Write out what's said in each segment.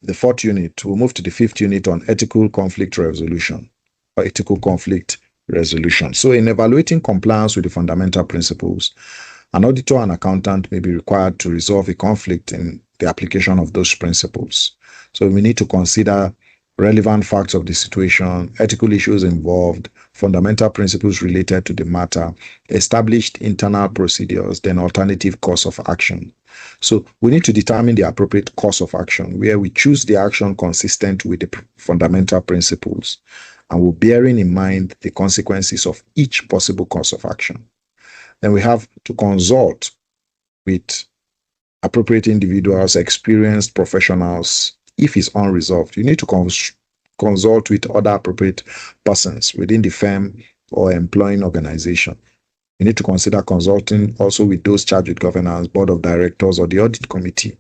the fourth unit. We'll move to the fifth unit on ethical conflict resolution or ethical conflict resolution. So in evaluating compliance with the fundamental principles, an auditor and accountant may be required to resolve a conflict in the application of those principles. So we need to consider relevant facts of the situation, ethical issues involved, fundamental principles related to the matter, established internal procedures, then alternative course of action. So we need to determine the appropriate course of action, where we choose the action consistent with the fundamental principles, and we're bearing in mind the consequences of each possible course of action. Then we have to consult with appropriate individuals, experienced professionals. If it's unresolved, you need to consult with other appropriate persons within the firm or employing organization. You need to consider consulting also with those charged with governance, board of directors, or the audit committee.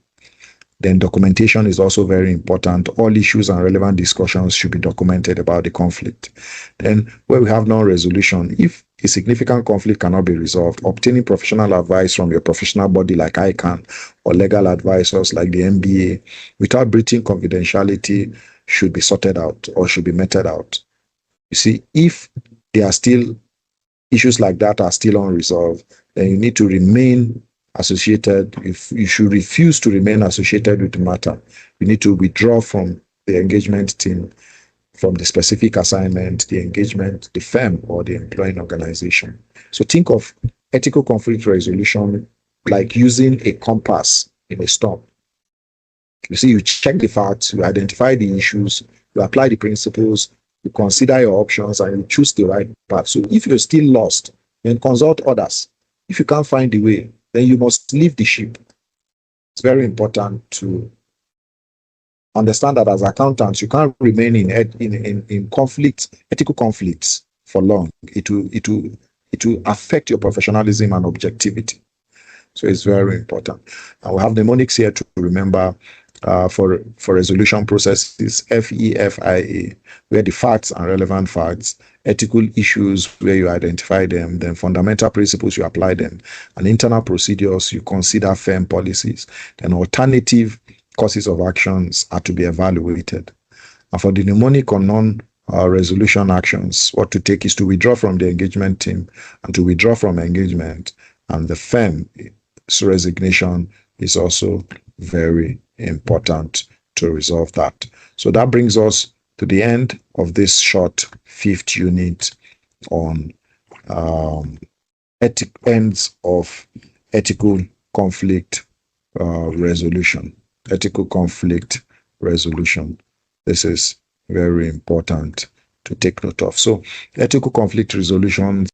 Then documentation is also very important. All issues and relevant discussions should be documented about the conflict. Then where we have non-resolution, if a significant conflict cannot be resolved, obtaining professional advice from your professional body like ICAN or legal advisors like the MBA without breaching confidentiality should be sorted out or should be meted out. You see, if there are still issues like that are still unresolved, then you need to remain associated. If you should refuse to remain associated with the matter, you need to withdraw from the engagement team, from the specific assignment, the engagement, the firm, or the employing organization. So think of ethical conflict resolution like using a compass in a storm. You see, you check the facts, you identify the issues, you apply the principles, you consider your options, and you choose the right path. So if you're still lost, then consult others. If you can't find the way, then you must leave the ship. It's very important to understand that as accountants, you can't remain in conflicts, ethical conflicts for long. It will affect your professionalism and objectivity. So it's very important. And we have mnemonics here to remember for resolution processes: FEFIA, where the facts and relevant facts, ethical issues where you identify them, then fundamental principles, you apply them, and internal procedures, you consider firm policies, then alternative courses of actions are to be evaluated. And for the mnemonic on non-resolution actions, what to take is to withdraw from the engagement team and to withdraw from engagement, and the firm's resignation is also very important to resolve that. So that brings us to the end of this short fifth unit on ends of ethical conflict resolution. Ethical conflict resolution. This is very important to take note of. So ethical conflict resolution